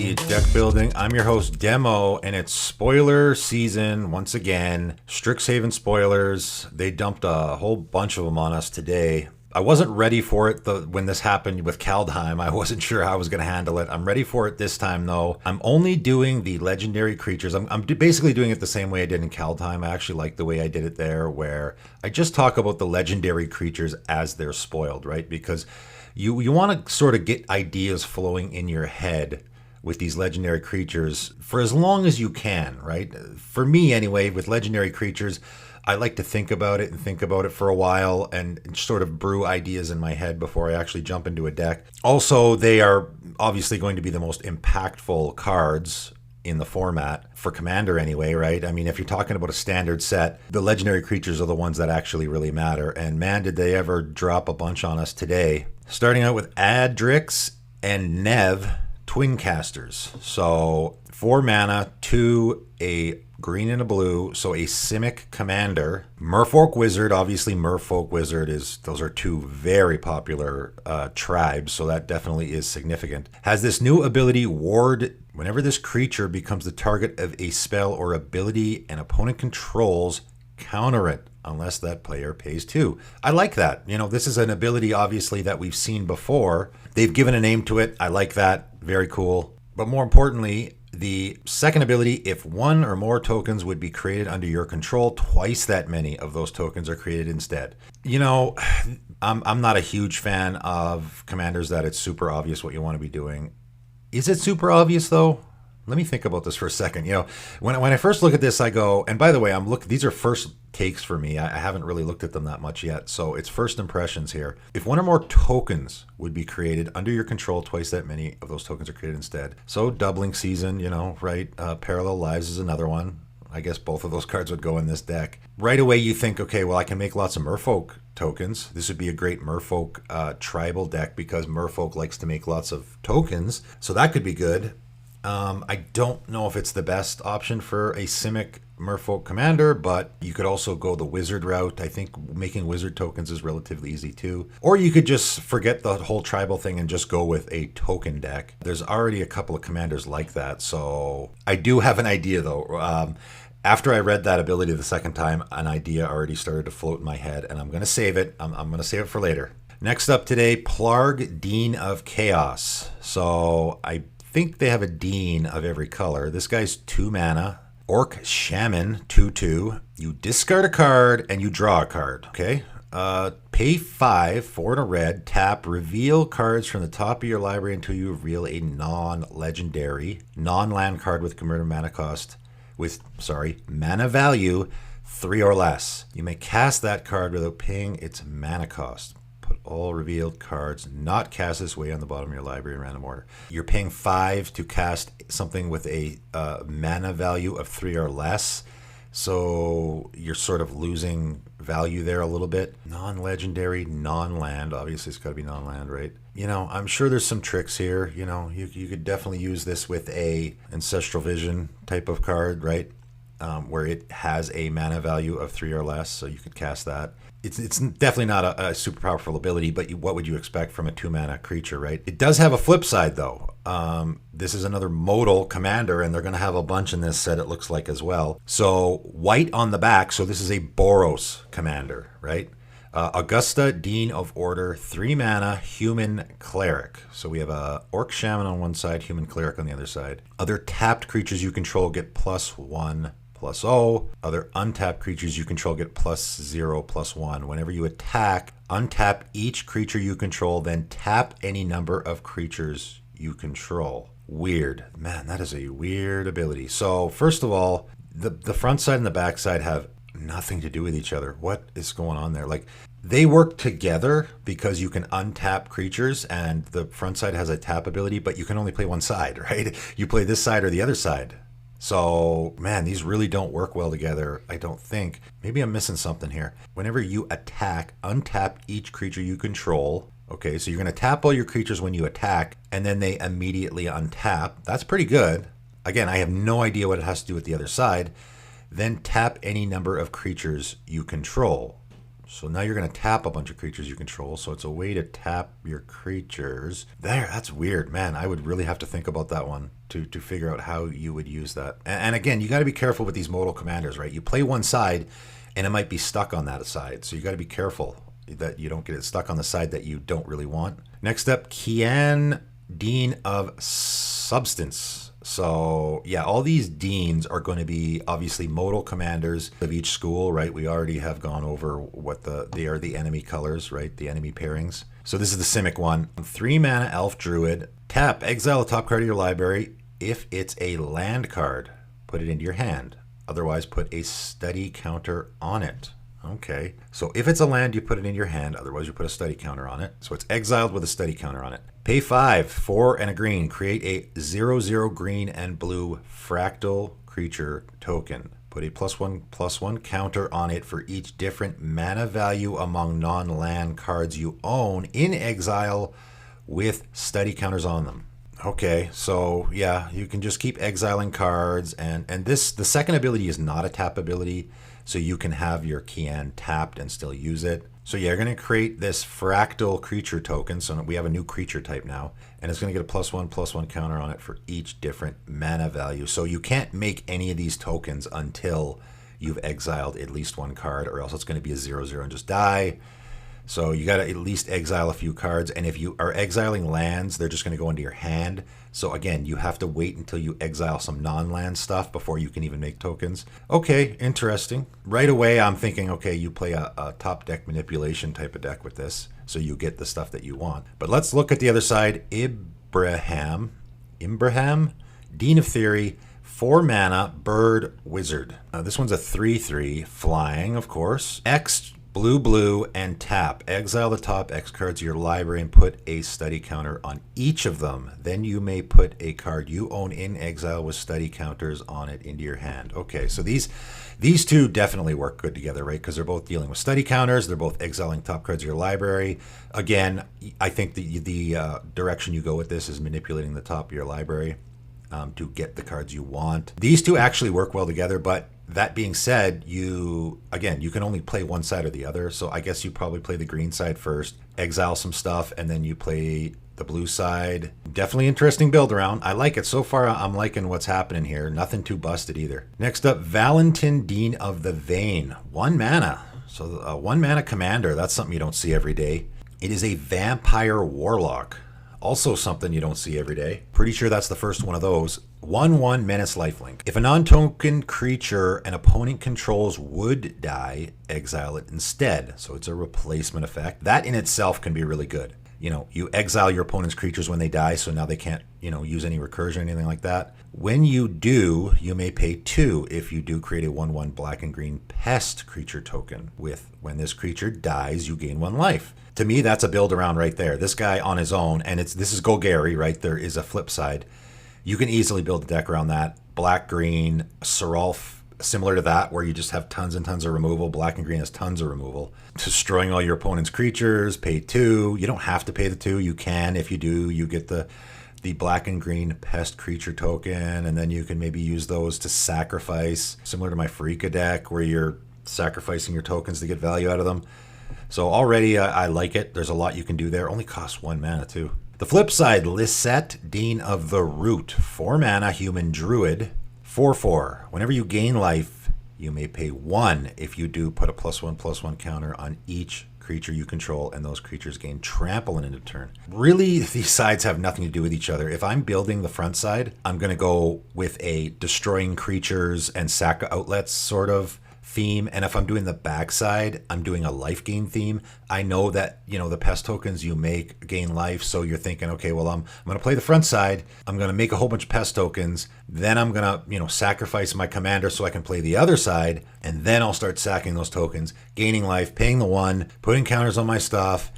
Hey, deck building. I'm your host, Demo, and it's spoiler season once again. Strixhaven spoilers. They dumped a whole bunch of them on us today. I wasn't ready for it when this happened with Kaldheim. I wasn't sure how I was going to handle it. I'm ready for it this time, though. I'm only doing the legendary creatures. I'm basically doing it the same way I did in Kaldheim. I actually like the way I did it there, where I just talk about the legendary creatures as they're spoiled, right? Because you want to sort of get ideas flowing in your head with these legendary creatures for as long as you can, right? For me, anyway, with legendary creatures, I like to think about it for a while and sort of brew ideas in my head before I actually jump into a deck. Also, they are obviously going to be the most impactful cards in the format for Commander anyway, right? I mean, if you're talking about a standard set, the legendary creatures are the ones that actually really matter. And man, did they ever drop a bunch on us today. Starting out with Adrix and Nev, Twin Casters. So 4 mana, 2, a green and a blue, so a Simic Commander. Merfolk Wizard, obviously Merfolk Wizard those are 2 very popular tribes, so that definitely is significant. Has this new ability, Ward. Whenever this creature becomes the target of a spell or ability an opponent controls, counter it unless that player pays 2. I like that. You know, this is an ability obviously that we've seen before. They've given a name to it. I like that. Very cool. But more importantly, the second ability, if 1 or more tokens would be created under your control, twice that many of those tokens are created instead. You know, I'm not a huge fan of commanders that it's super obvious what you want to be doing. Is it super obvious though? Let me think about this for a second. You know, when I first look at this, I go, and by the way, these are first takes for me. I haven't really looked at them that much yet. So it's first impressions here. If 1 or more tokens would be created under your control, twice that many of those tokens are created instead. So doubling season, you know, right? Parallel Lives is another one. I guess both of those cards would go in this deck. Right away, you think, okay, well, I can make lots of Merfolk tokens. This would be a great Merfolk tribal deck because Merfolk likes to make lots of tokens. So that could be good. I don't know if it's the best option for a Simic Merfolk Commander, but you could also go the Wizard route. I think making Wizard tokens is relatively easy too. Or you could just forget the whole tribal thing and just go with a token deck. There's already a couple of commanders like that, so I do have an idea though. After I read that ability the second time, an idea already started to float in my head, and I'm going to save it. I'm going to save it for later. Next up today, Plarg, Dean of Chaos. So I think they have a Dean of every color. This guy's 2 mana. Orc Shaman, 2/2. You discard a card and you draw a card. Okay. Pay 5, 4 and a red. Tap, reveal cards from the top of your library until you reveal a non-legendary, non-land card with converted mana cost mana value 3 or less. You may cast that card without paying its mana cost. Put all revealed cards not cast this way on the bottom of your library in random order. You're paying 5 to cast something with a mana value of 3 or less. So you're sort of losing value there a little bit. Non-legendary, non-land. Obviously, it's got to be non-land, right? You know, I'm sure there's some tricks here. You know, you could definitely use this with a Ancestral Vision type of card, right? Where it has a mana value of 3 or less, so you could cast that. It's definitely not a super powerful ability, but what would you expect from a 2 mana creature, right? It does have a flip side though. This is another modal commander, and they're going to have a bunch in this set, it looks like, as well. So white on the back, so this is a Boros commander, right? Augusta, Dean of Order, 3 mana, human cleric. So we have a Orc Shaman on one side, human cleric on the other side. Other tapped creatures you control get +1/+0. Other untapped creatures you control get +0/+1. Whenever you attack, untap each creature you control, then tap any number of creatures you control. Weird. Man, that is a weird ability. So first of all, the front side and the back side have nothing to do with each other. What is going on there? Like, they work together because you can untap creatures, and the front side has a tap ability, but you can only play one side, right? You play this side or the other side. So, man, these really don't work well together, I don't think. Maybe I'm missing something here. Whenever you attack, untap each creature you control. Okay, so you're going to tap all your creatures when you attack, and then they immediately untap. That's pretty good. Again, I have no idea what it has to do with the other side. Then tap any number of creatures you control. So now you're going to tap a bunch of creatures you control. So it's a way to tap your creatures. That's weird, man. I would really have to think about that one to figure out how you would use that. And again, you got to be careful with these modal commanders, right? You play one side and it might be stuck on that side. So you got to be careful that you don't get it stuck on the side that you don't really want. Next up, Kian, Dean of Substance. So yeah, all these deans are going to be obviously modal commanders of each school, right? We already have gone over what they are, the enemy colors, right? The enemy pairings. So this is the Simic one. 3 mana elf druid. Tap, exile the top card of your library. If it's a land card, put it into your hand. Otherwise, put a study counter on it. Okay, so if it's a land, you put it in your hand. Otherwise, you put a study counter on it. So it's exiled with a study counter on it. Pay 5, 4 and a green. Create a 0/0 green and blue fractal creature token. Put a +1/+1 counter on it for each different mana value among non-land cards you own in exile with study counters on them. Okay, so yeah, you can just keep exiling cards, and the second ability is not a tap ability, so you can have your Kian tapped and still use it. So yeah, you're going to create this fractal creature token, so we have a new creature type now, and it's going to get a +1/+1 counter on it for each different mana value. So you can't make any of these tokens until you've exiled at least one card, or else it's going to be a 0/0 and just die. So you got to at least exile a few cards, and if you are exiling lands, they're just going to go into your hand. So again, you have to wait until you exile some non-land stuff before you can even make tokens. Okay, interesting. Right away, I'm thinking, okay, you play a top deck manipulation type of deck with this, so you get the stuff that you want. But let's look at the other side. Ibrahim, Dean of Theory, 4 mana, bird, wizard. This one's a 3/3, flying, of course. X, blue, and tap. Exile the top X cards of your library and put a study counter on each of them. Then you may put a card you own in exile with study counters on it into your hand. Okay, so these two definitely work good together, right? Because they're both dealing with study counters. They're both exiling top cards of your library. Again, I think the direction you go with this is manipulating the top of your library to get the cards you want. These two actually work well together, but that being said, you can only play one side or the other. So I guess you probably play the green side first, exile some stuff, and then you play the blue side. Definitely interesting build around. I like it. So far, I'm liking what's happening here. Nothing too busted either. Next up, Valentin, Dean of the Vein. 1 mana. So a 1 mana commander. That's something you don't see every day. It is a vampire warlock. Also something you don't see every day. Pretty sure that's the first one of those. 1/1 menace lifelink. If a non-token creature an opponent controls would die, exile it instead. So it's a replacement effect. That in itself can be really good. You exile your opponent's creatures when they die, so now they can't, use any recursion or anything like that. When you do, you may pay 2 if you do create a 1/1 black and green pest creature token with when this creature dies, you gain 1 life. To me, that's a build around right there. This guy on his own, and this is Golgari, right? There is a flip side. You can easily build a deck around that. Black, green, Seralf, similar to that, where you just have tons and tons of removal. Black and green has tons of removal. Destroying all your opponent's creatures, pay 2. You don't have to pay the 2. You can. If you do, you get the black and green pest creature token, and then you can maybe use those to sacrifice, similar to my Freaka deck, where you're sacrificing your tokens to get value out of them. So already I like it. There's a lot you can do there. Only costs 1 mana too. The flip side, Lissette, Dean of the Root. 4 mana, human druid. 4/4. Whenever you gain life, you may pay 1. If you do, put a +1/+1 counter on each creature you control, and those creatures gain trample in a turn. Really, these sides have nothing to do with each other. If I'm building the front side, I'm going to go with a destroying creatures and sack outlets sort of theme, and if I'm doing the backside, I'm doing a life gain theme. I know that the pest tokens you make gain life, so you're thinking, okay, well I'm going to play the front side, I'm going to make a whole bunch of pest tokens, then I'm going to sacrifice my commander so I can play the other side, and then I'll start sacking those tokens, gaining life, paying the 1, putting counters on my stuff.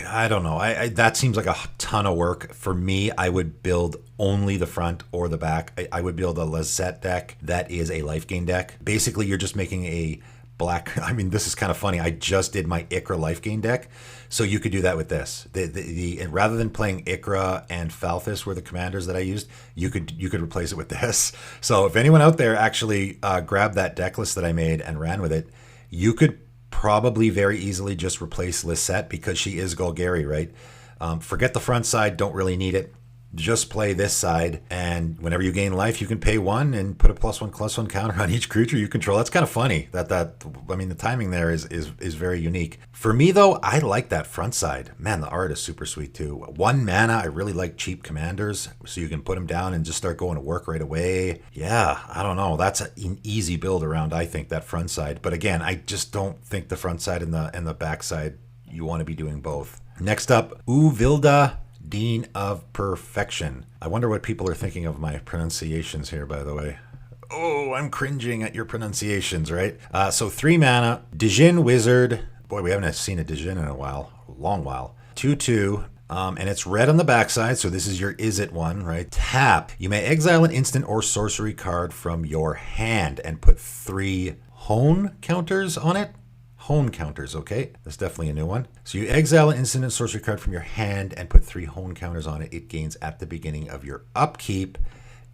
I don't know. That seems like a ton of work. For me, I would build only the front or the back. I would build a Lissette deck that is a life gain deck. Basically, you're just making a black. This is kind of funny. I just did my Ikra life gain deck, so you could do that with this. And rather than playing Ikra and Falthus were the commanders that I used, you could replace it with this. So if anyone out there actually grabbed that deck list that I made and ran with it, you could probably very easily just replace Lissette because she is Golgari, right? Forget the front side, don't really need it. Just play this side, and whenever you gain life, you can pay 1 and put a +1/+1 counter on each creature you control. That's kind of funny. I mean, the timing there is very unique. For me, though, I like that front side. Man, the art is super sweet, too. 1 mana, I really like cheap commanders, so you can put them down and just start going to work right away. Yeah, I don't know. That's an easy build around, I think, that front side. But again, I just don't think the front side and the back side, you want to be doing both. Next up, UVilda, Dean of Perfection. I wonder what people are thinking of my pronunciations here, by the way. Oh, I'm cringing at your pronunciations, right? So 3 mana, Dijin Wizard. Boy, we haven't seen a Dijin in a long while. 2/2, and it's red on the backside, so this is your Is It one, right? Tap. You may exile an instant or sorcery card from your hand and put 3 hone counters on it. Hone counters, okay? That's definitely a new one. So you exile an instant and sorcery card from your hand and put 3 hone counters on it. It gains at the beginning of your upkeep.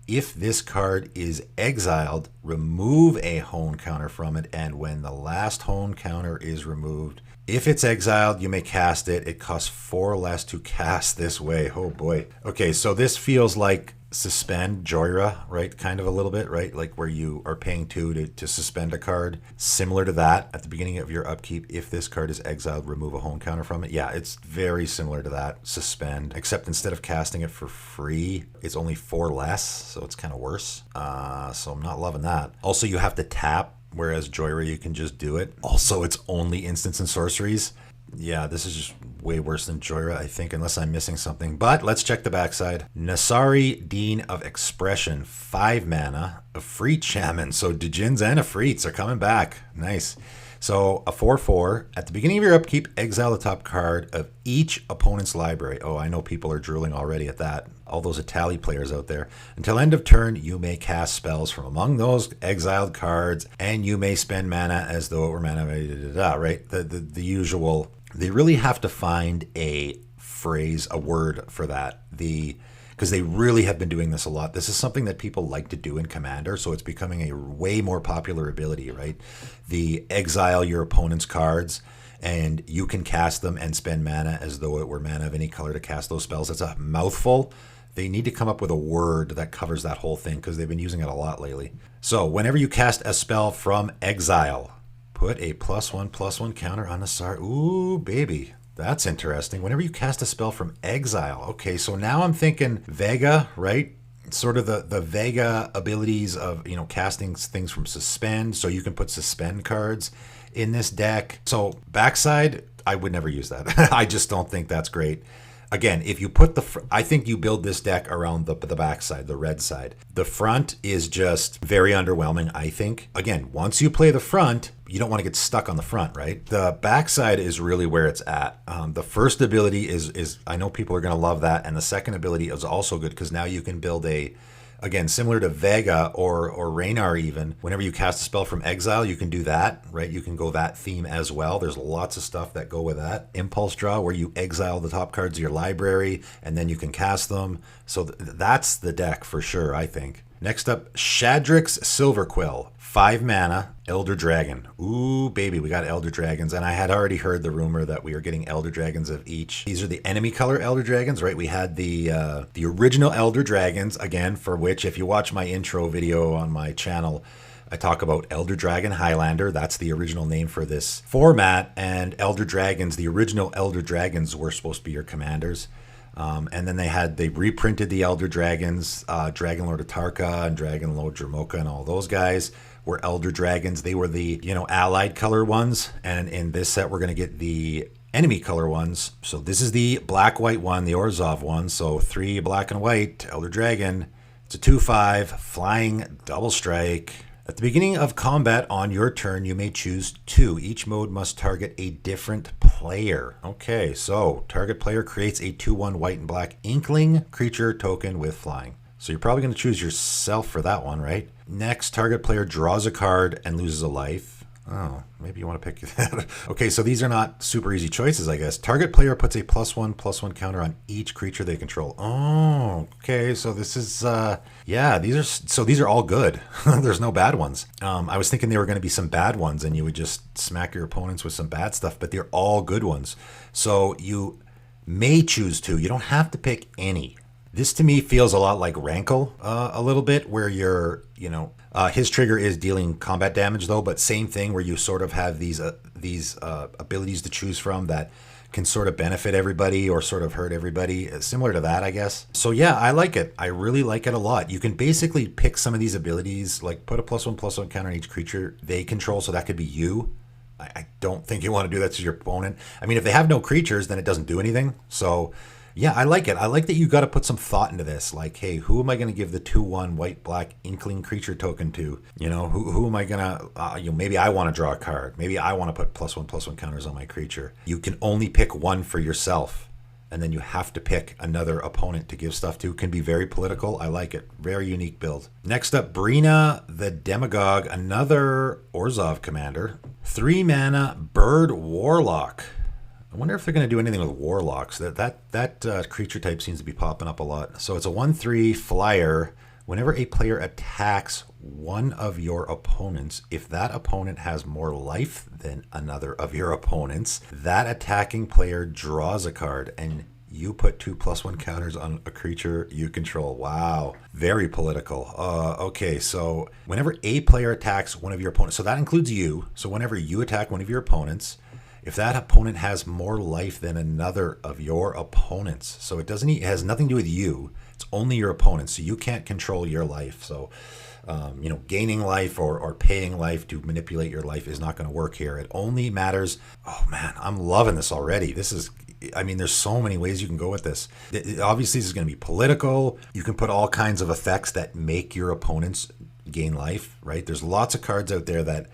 If this card is exiled, remove a hone counter from it, and when the last hone counter is removed, if it's exiled, you may cast it. It costs 4 less to cast this way. Oh boy. Okay, so this feels like suspend Joyra, right? Kind of a little bit, right? Like where you are paying 2 to suspend a card. Similar to that at the beginning of your upkeep. If this card is exiled, remove a home counter from it. Yeah, it's very similar to that. Suspend, except instead of casting it for free, it's only 4 less, so it's kind of worse. So I'm not loving that. Also, you have to tap, whereas Joyra, you can just do it. Also, it's only instants and sorceries. Yeah, this is just way worse than Joyra, I think, unless I'm missing something. But let's check the backside. Nassari, Dean of Expression, 5 mana, a Freet Shaman. So Dijins and Afrits are coming back. Nice. So a 4/4. At the beginning of your upkeep, exile the top card of each opponent's library. Oh, I know people are drooling already at that. All those Itali players out there. Until end of turn, you may cast spells from among those exiled cards, and you may spend mana as though it were mana, right? The usual. They really have to find a phrase, a word for that. Because they really have been doing this a lot. This is something that people like to do in Commander, so it's becoming a way more popular ability, right? The exile your opponent's cards, and you can cast them and spend mana as though it were mana of any color to cast those spells. It's a mouthful. They need to come up with a word that covers that whole thing, because they've been using it a lot lately. So whenever you cast a spell from exile, put a +1/+1 counter on Nassari. Ooh, baby. That's interesting. Whenever you cast a spell from exile. Okay, so now I'm thinking Vega, right? Sort of the Vega abilities of, casting things from suspend. So you can put suspend cards in this deck. So backside, I would never use that. I just don't think that's great. Again, if you put I think you build this deck around the backside, the red side. The front is just very underwhelming, I think. Again, once you play the front, you don't want to get stuck on the front, right? The backside is really where it's at. The first ability is I know people are going to love that, and the second ability is also good because now you can build again, similar to Vega or Raynar even, whenever you cast a spell from exile, you can do that, right? You can go that theme as well. There's lots of stuff that go with that. Impulse Draw, where you exile the top cards of your library, and then you can cast them. So that's the deck for sure, I think. Next up, Shadrix Silverquill, 5 mana, Elder Dragon. Ooh, baby, we got Elder Dragons, and I had already heard the rumor that we are getting Elder Dragons of each. These are the enemy color Elder Dragons, right? We had the original Elder Dragons, again, for which, if you watch my intro video on my channel, I talk about Elder Dragon Highlander. That's the original name for this format, and Elder Dragons, the original Elder Dragons were supposed to be your commanders. And then they reprinted the Elder Dragons, Dragon Lord Atarka and Dragon Lord Dramoka and all those guys were Elder Dragons. They were the, allied color ones. And in this set, we're going to get the enemy color ones. So this is the black-white one, the Orzhov one. So 3 black and white, Elder Dragon. It's a 2/5, flying double strike. At the beginning of combat on your turn, you may choose 2. Each mode must target a different player. Okay, so target player creates a 2/1 white and black Inkling creature token with flying. So you're probably going to choose yourself for that one, right? Next, target player draws a card and loses a life. Oh, maybe you want to pick that. Okay, so these are not super easy choices, I guess. Target player puts a +1/+1 counter on each creature they control. Oh, okay. So this is, yeah, these are all good. There's no bad ones. I was thinking there were going to be some bad ones and you would just smack your opponents with some bad stuff, but they're all good ones. So you may choose to. You don't have to pick any. This to me feels a lot like Rankle a little bit, where you're, his trigger is dealing combat damage though, but same thing where you sort of have these abilities to choose from that can sort of benefit everybody or sort of hurt everybody, similar to that, I guess. So yeah, I like it. I really like it a lot. You can basically pick some of these abilities, like put a +1/+1 counter on each creature they control, so that could be you. I don't think you want to do that to your opponent. I mean, if they have no creatures, then it doesn't do anything. So yeah, I like it. I like that you got to put some thought into this. Like, hey, who am I going to give the 2/1 white-black Inkling creature token to? Who am I going to, maybe I want to draw a card. Maybe I want to put +1/+1 counters on my creature. You can only pick one for yourself, and then you have to pick another opponent to give stuff to. It can be very political. I like it. Very unique build. Next up, Briga the Demag, another Orzhov commander. 3 mana Bird Warlock. I wonder if they're going to do anything with Warlocks. That creature type seems to be popping up a lot. So it's a 1/3 flyer. Whenever a player attacks one of your opponents, if that opponent has more life than another of your opponents, that attacking player draws a card, and you put 2/+1 counters on a creature you control. Wow. Very political. Okay, so whenever a player attacks one of your opponents, so that includes you. So whenever you attack one of your opponents, if that opponent has more life than another of your opponents, so it has nothing to do with you. It's only your opponent, so you can't control your life. So, gaining life or paying life to manipulate your life is not going to work here. It only matters. Oh man, I'm loving this already. There's so many ways you can go with this. Obviously, this is going to be political. You can put all kinds of effects that make your opponents gain life, right? There's lots of cards out there that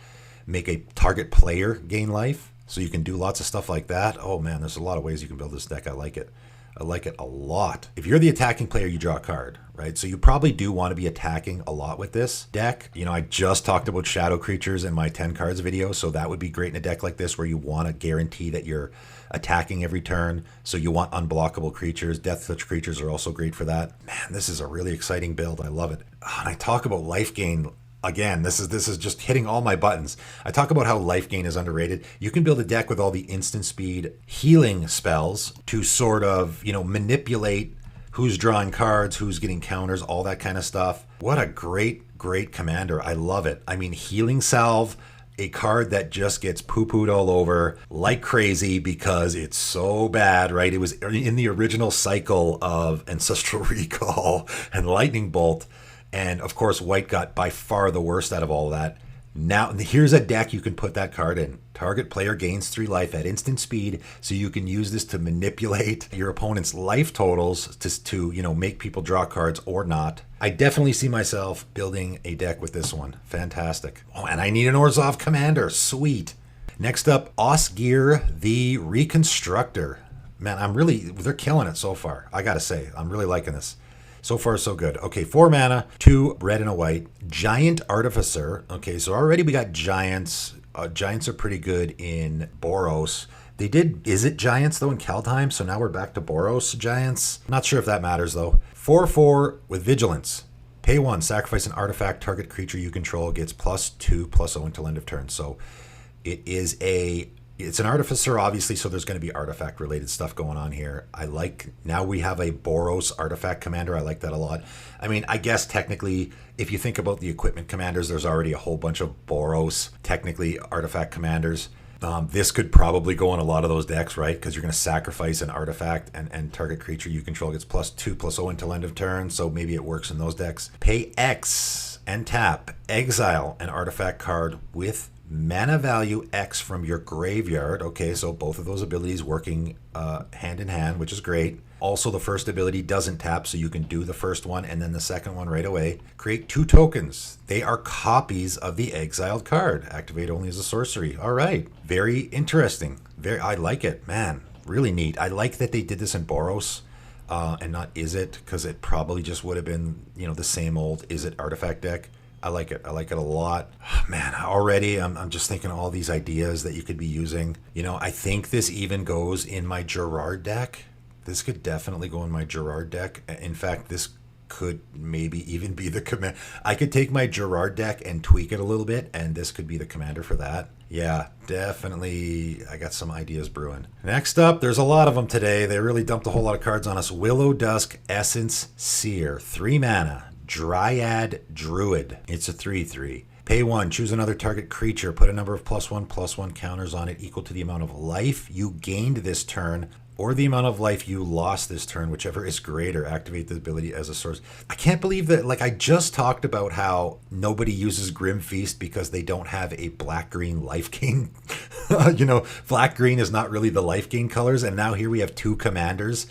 make a target player gain life. So you can do lots of stuff like that. Oh man, there's a lot of ways you can build this deck. I like it. I like it a lot. If you're the attacking player, you draw a card, right? So you probably do want to be attacking a lot with this deck. I just talked about shadow creatures in my 10 cards video, so that would be great in a deck like this where you want to guarantee that you're attacking every turn. So you want unblockable creatures. Death touch creatures are also great for that. Man, this is a really exciting build. I love it. And I talk about life gain. Again, this is just hitting all my buttons. I talk about how life gain is underrated. You can build a deck with all the instant speed healing spells to sort of, manipulate who's drawing cards, who's getting counters, all that kind of stuff. What a great commander. I love it. I mean, Healing Salve, a card that just gets poo-pooed all over like crazy because it's so bad, right? It was in the original cycle of Ancestral Recall and Lightning Bolt. And of course, white got by far the worst out of all of that. Now, here's a deck you can put that card in. Target player gains 3 life at instant speed, so you can use this to manipulate your opponent's life totals to make people draw cards or not. I definitely see myself building a deck with this one. Fantastic. Oh, and I need an Orzhov commander. Sweet. Next up, Boros Gear the Reconstructor. Man, they're killing it so far. I gotta say, I'm really liking this. So far, so good. Okay, 4 mana, 2 red and a white. Giant Artificer. Okay, so already we got Giants. Giants are pretty good in Boros. They did Izzet Giants, though, in Kaldheim, so now we're back to Boros Giants. Not sure if that matters, though. 4/4 with Vigilance. Pay 1, sacrifice an artifact. Target creature you control gets +2/+0 until end of turn. So it's an Artificer, obviously, so there's going to be artifact-related stuff going on here. Now we have a Boros artifact commander. I like that a lot. I mean, I guess technically, if you think about the equipment commanders, there's already a whole bunch of Boros, technically, artifact commanders. This could probably go in a lot of those decks, right? Because you're going to sacrifice an artifact and target creature you control gets +2/+0 until end of turn, so maybe it works in those decks. Pay X and tap. Exile an artifact card with mana value X from your graveyard. Okay, so both of those abilities working hand in hand, which is great. Also, the first ability doesn't tap, so you can do the first one and then the second one right away. Create 2 tokens. They are copies of the exiled card. Activate only as a sorcery. All right, very interesting. I like it, man. Really neat. I like that they did this in Boros and not Izzet, because it probably just would have been the same old Izzet artifact deck. I like it. I like it a lot. Man, already I'm just thinking all these ideas that you could be using. I think this even goes in my Gerard deck. This could definitely go in my Gerard deck. In fact, this could maybe even be the command. I could take my Gerard deck and tweak it a little bit, and this could be the commander for that. Yeah, definitely. I got some ideas brewing. Next up, there's a lot of them today. They really dumped a whole lot of cards on us. Willowdusk Essence Seer. 3 mana. Dryad Druid. It's a 3/3. Pay 1, choose another target creature, put a number of +1/+1 counters on it equal to the amount of life you gained this turn or the amount of life you lost this turn, whichever is greater. Activate the ability as a source. I can't believe that, I just talked about how nobody uses Grim Feast because they don't have a black-green life gain. Black-green is not really the life gain colors, and now here we have 2 commanders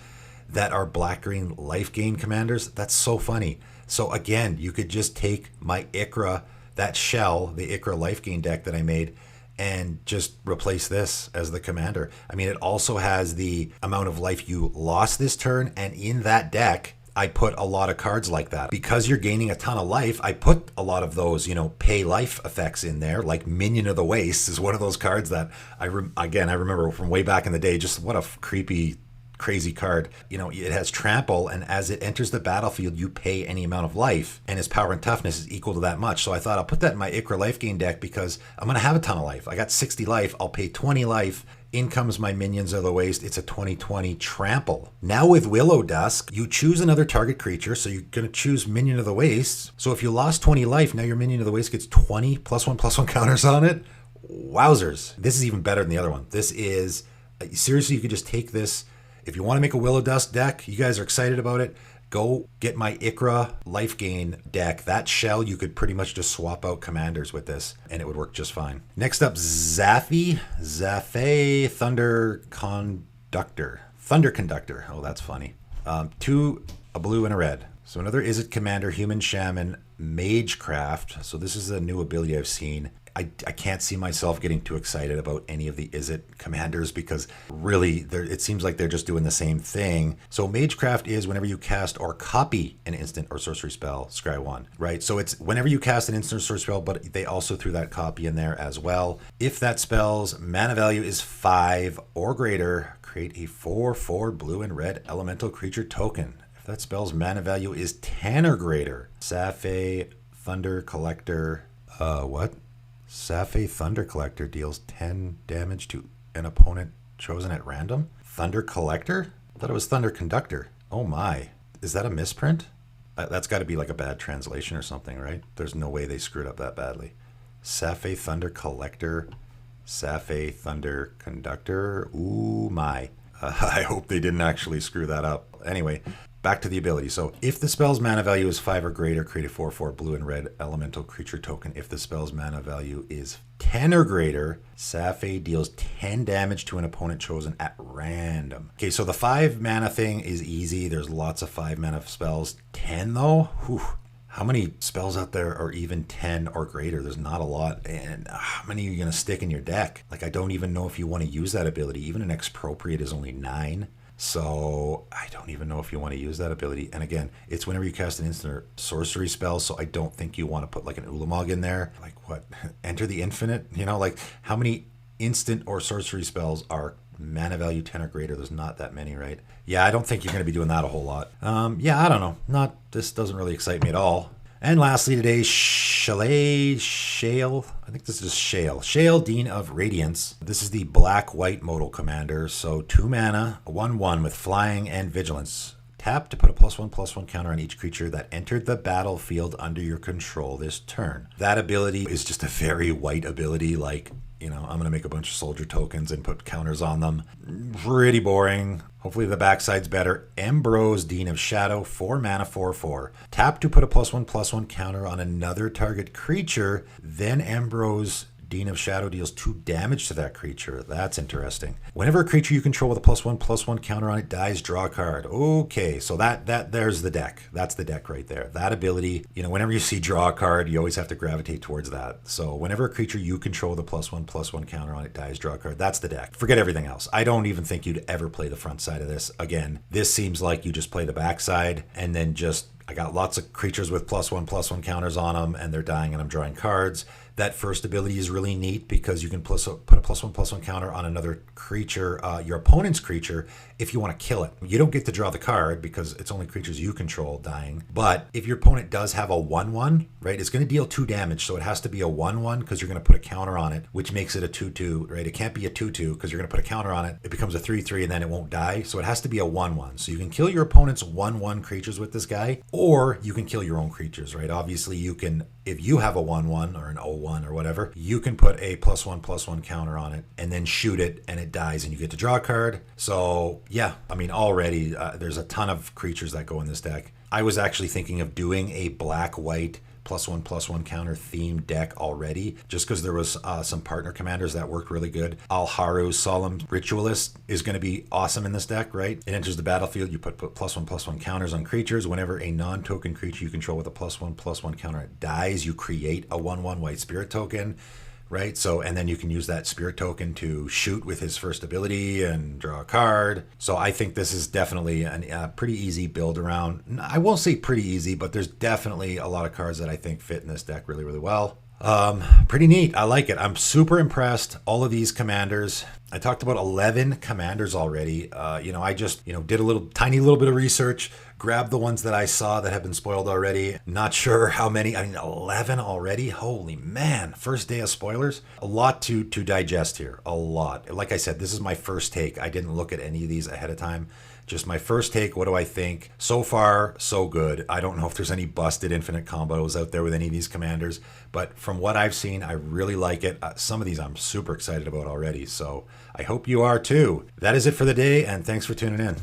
that are black-green life gain commanders. That's so funny. So again, you could just take my Ikra, that shell, the Ikra life gain deck that I made, and just replace this as the commander. I mean, it also has the amount of life you lost this turn, and in that deck, I put a lot of cards like that. Because you're gaining a ton of life, I put a lot of those, pay life effects in there, like Minion of the Waste is one of those cards that I remember from way back in the day, just what a creepy, crazy card. It has trample, and as it enters the battlefield, you pay any amount of life, and its power and toughness is equal to that much. So I thought I'll put that in my Ikra life gain deck because I'm going to have a ton of life. I got 60 life. I'll pay 20 life. In comes my Minions of the Waste. It's a 20/20 trample. Now with Willowdusk, you choose another target creature. So you're going to choose Minion of the Waste. So if you lost 20 life, now your Minion of the Waste gets 20 +1/+1 counters on it. Wowzers. This is even better than the other one. This is, seriously, you could just take this. If you want to make a Willowdusk deck, you guys are excited about it, go get my Ikra life gain deck. That shell, you could pretty much just swap out commanders with this, and it would work just fine. Next up, Zaffy Thunder Conductor. Oh, that's funny. 2, a blue and a red. So another Izzet Commander, Human Shaman, Magecraft. So this is a new ability I've seen. I can't see myself getting too excited about any of the Izzet commanders because really it seems like they're just doing the same thing. So Magecraft is whenever you cast or copy an instant or sorcery spell, scry 1, right? So it's whenever you cast an instant or sorcery spell, but they also threw that copy in there as well. If that spell's mana value is 5 or greater, create a 4/4 blue and red elemental creature token. If that spell's mana value is 10 or greater, Zaffy Thunder Collector, Zaffy Thunder Collector deals 10 damage to an opponent chosen at random? Thunder Collector? I thought it was Thunder Conductor. Oh my. Is that a misprint? That's got to be like a bad translation or something, right? There's no way they screwed up that badly. Zaffy Thunder Collector, Zaffy Thunder Conductor. Ooh my. I hope they didn't actually screw that up. Anyway, back to the ability. So if the spell's mana value is 5 or greater, create a 4/4 blue and red elemental creature token. If the spell's mana value is 10 or greater, Zaffy deals 10 damage to an opponent chosen at random. Okay, so the 5 mana thing is easy. There's lots of 5 mana spells. 10 though? Whew. How many spells out there are even 10 or greater? There's not a lot. And how many are you going to stick in your deck? I don't even know if you want to use that ability. Even an Expropriate is only 9. So I don't even know if you want to use that ability. And again, it's whenever you cast an instant or sorcery spell. So I don't think you want to put an Ulamog in there. What? Enter the Infinite? How many instant or sorcery spells are mana value 10 or greater? There's not that many, right? Yeah, I don't think you're going to be doing that a whole lot. Yeah, I don't know. This doesn't really excite me at all. And lastly today, Shale. I think this is Shale. Shale, Dean of Radiance. This is the black-white modal commander. So 2 mana, 1/1 with flying and vigilance. Tap to put a +1/+1 counter on each creature that entered the battlefield under your control this turn. That ability is just a very white ability. I'm going to make a bunch of soldier tokens and put counters on them. Pretty boring. Hopefully the backside's better. Embrose, Dean of Shadow, 4 mana, 4/4. Tap to put a +1/+1 counter on another target creature. Then Embrose, Dean of Shadow deals 2 damage to that creature. That's interesting. Whenever a creature you control with a +1/+1 counter on it dies, draw a card. Okay, so there's the deck. That's the deck right there. That ability, whenever you see draw a card, you always have to gravitate towards that. So whenever a creature you control with a +1/+1 counter on it dies, draw a card. That's the deck. Forget everything else. I don't even think you'd ever play the front side of this. Again, this seems like you just play the back side and then I got lots of creatures with +1/+1 counters on them, and they're dying, and I'm drawing cards. That first ability is really neat because you can put a +1/+1 counter on another creature, your opponent's creature, if you want to kill it. You don't get to draw the card because it's only creatures you control dying. But if your opponent does have a 1/1, right, it's going to deal 2 damage, so it has to be a 1/1 because you're going to put a counter on it, which makes it a 2/2, right? It can't be a 2/2 because you're going to put a counter on it. It becomes a 3/3 and then it won't die. So it has to be a 1/1. So you can kill your opponent's 1/1 creatures with this guy, or you can kill your own creatures, right? Obviously, you can, if you have a 1/1 or an 0/1 or whatever, you can put a +1/+1 counter on it and then shoot it and it dies and you get to draw a card. So yeah, I mean, already there's a ton of creatures that go in this deck. I was actually thinking of doing a black-white +1/+1 counter themed deck already, just because there was some partner commanders that worked really good. Alharu's Solemn Ritualist is going to be awesome in this deck, right? It enters the battlefield, you put +1/+1 counters on creatures. Whenever a non-token creature you control with a +1/+1 counter dies, you create a 1/1 white spirit token, right? So, and then you can use that spirit token to shoot with his first ability and draw a card. So I think this is definitely a pretty easy build around. I won't say pretty easy, but there's definitely a lot of cards that I think fit in this deck really, really well. Pretty neat. I like it. I'm super impressed. All of these commanders. I talked about 11 commanders already. I just, did a tiny little bit of research, grabbed the ones that I saw that have been spoiled already. Not sure how many. 11 already. Holy man. First day of spoilers. A lot to digest here. A lot. Like I said, this is my first take. I didn't look at any of these ahead of time. Just my first take. What do I think? So far, so good. I don't know if there's any busted infinite combos out there with any of these commanders, but from what I've seen, I really like it. Some of these I'm super excited about already, so I hope you are too. That is it for the day, and thanks for tuning in.